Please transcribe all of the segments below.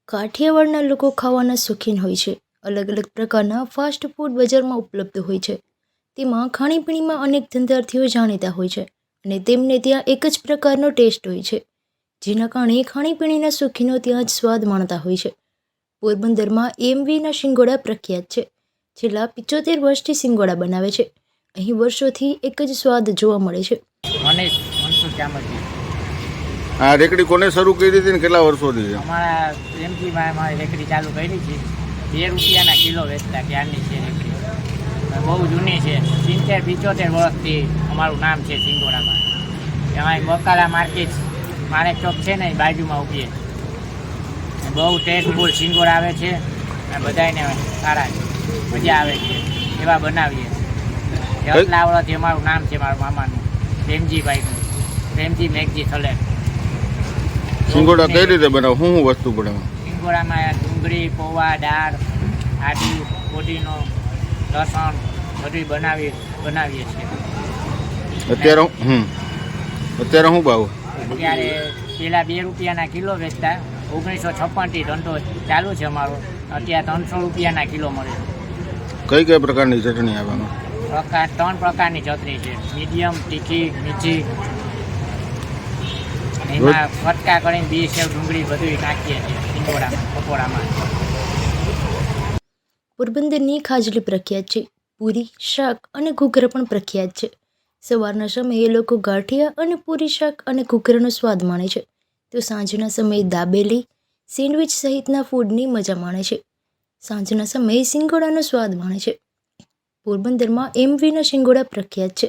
કાઠિયાવાડના લોકો ખાવાના શોખીન હોય છે. અલગ અલગ પ્રકારના ફાસ્ટ ફૂડ બજારમાં ઉપલબ્ધ હોય છે. તેમાં ખાણીપીણીમાં અનેક ધંધાર્થીઓ જાણીતા હોય છે અને તેમને ત્યાં એક જ પ્રકારનો ટેસ્ટ હોય છે, જેના કારણે ખાણીપીણીના શોખીનો ત્યાં જ સ્વાદ માણતા હોય છે. પોરબંદરમાં એમવીના શિંગોડા પ્રખ્યાત છે. છેલ્લા 75 વર્ષથી શિંગોડા બનાવે છે. અહીં વર્ષોથી એક જ સ્વાદ જોવા મળે છે. આ રેકડી કોને શરૂ કરી હતી ને કેટલા વર્ષોથી છે? અમારા એમજીમાં અમારી રેકડી ચાલુ કરી છે. 2 રૂપિયાના કિલો વેચતા ત્યારની છે રેકડી. બહુ જૂની છે. 70-75 વર્ષથી અમારું નામ છે શિંગોડામાં. એમાં બકાલા માર્કેટ માણેક ચોક છે ને એ બાજુમાં ઊભી. બહુ ટેસ્ટફુલ શિંગોડા આવે છે અને બધાને સારા મજા આવે છે એવા બનાવીએ. એટલા વર્ષથી અમારું નામ છે મારા મામાનું, પ્રેમજીભાઈનું, પ્રેમજી મેઘજી થલે. શિંગોડા કઈ રીતે બનાવો? શું વસ્તુ બનાવો? શિંગોડામાં ડુંગળી, પૌવા, દાળ, આદુ, કોડીનો, લસણ બધું બનાવીએ છીએ. અત્યારે શું ભાવ? અત્યારે પેલા 2 રૂપિયાના કિલો વેચતા. 1956થી ધંધો ચાલુ છે અમારો. અત્યારે 300 રૂપિયાના કિલો મળે. કઈ કઈ પ્રકારની ચટણી આવવાનું? 3 પ્રકારની ચટણી છે. મીડિયમ, તીખી, મીઠી. એમાં ફટકા કરીને બી સેવ ડુંગળી બધું નાખીએ છીએ શિંગોડામાં, પકોડામાં. પોરબંદરની ખાજલી પ્રખ્યાત છે. પૂરી, શાક અને ઘૂઘરા પણ પ્રખ્યાત છે. સવારના સમયે લોકો ગાંઠિયા અને પૂરી, શાક અને ઘૂઘરાનો સ્વાદ માણે છે, તો સાંજના સમયે દાબેલી, સેન્ડવિચ સહિતના ફૂડની મજા માણે છે. સાંજના સમયે શિંગોડાનો સ્વાદ માણે છે. પોરબંદરમાં એમવીના શિંગોડા પ્રખ્યાત છે.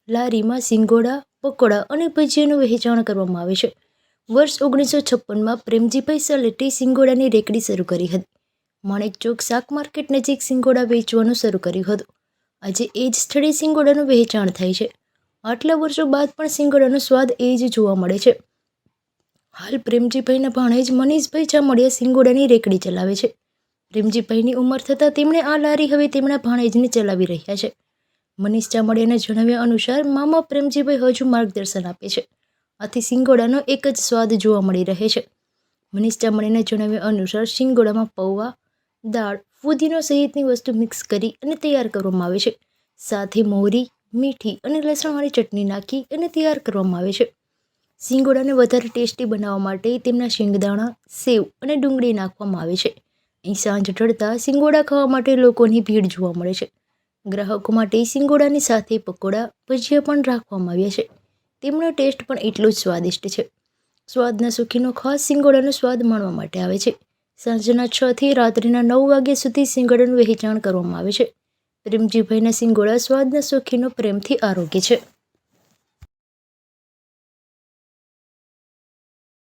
લારીમાં શિંગોડા, પકોડા અને ભજીયાનું વહેંચાણ કરવામાં આવે છે. વર્ષ 1956માં પ્રેમજીભાઈ સલેટી શિંગોડાની રેકડી શરૂ કરી હતી. માણેક ચોક શાક માર્કેટ નજીક શિંગોડા વેચવાનું શરૂ કર્યું હતું. આજે એ જ સ્થળે શિંગોડાનું વહેંચાણ થાય છે. આટલા વર્ષો બાદ પણ શિંગોડાનો સ્વાદ એ જ જોવા મળે છે. હાલ પ્રેમજીભાઈના ભાણેજ મનીષભાઈ ચામડિયા શિંગોડાની રેકડી ચલાવે છે. પ્રેમજીભાઈની ઉંમર થતાં તેમણે આ લારી હવે તેમના ભાણેજને ચલાવી રહ્યા છે. મનીષ ચામડિયાના જણાવ્યા અનુસાર મામા પ્રેમજીભાઈ હજુ માર્ગદર્શન આપે છે. આથી શિંગોડાનો એક જ સ્વાદ જોવા મળી રહે છે. મનીષ ચામડિયાના જણાવ્યા અનુસાર શિંગોડામાં પૌવા, દાળ, ફુદીનો સહિતની વસ્તુ મિક્સ કરી અને તૈયાર કરવામાં આવે છે. સાથે મોહરી, મીઠી અને લસણવાળી ચટણી નાખી અને તૈયાર કરવામાં આવે છે. શિંગોડાને વધારે ટેસ્ટી બનાવવા માટે તેમના શિંગદાણા, સેવ અને ડુંગળી નાખવામાં આવે છે. અહીં સાંજ ઢળતા શિંગોડા ખાવા માટે લોકોની ભીડ જોવા મળે છે. ગ્રાહકો માટે શિંગોડાની સાથે પકોડા, ભજીયા પણ રાખવામાં આવ્યા છે. તેમનો ટેસ્ટ પણ એટલો જ સ્વાદિષ્ટ છે. સ્વાદના શોખીનો ખાસ શિંગોડાનો સ્વાદ માણવા માટે આવે છે. સાંજના 6 થી રાત્રિના 9 વાગ્યા સુધી શિંગોડાનું વહેંચાણ કરવામાં આવે છે. પ્રેમજીભાઈના શિંગોડા સ્વાદના શોખીનો પ્રેમથી આરોગ્ય છે.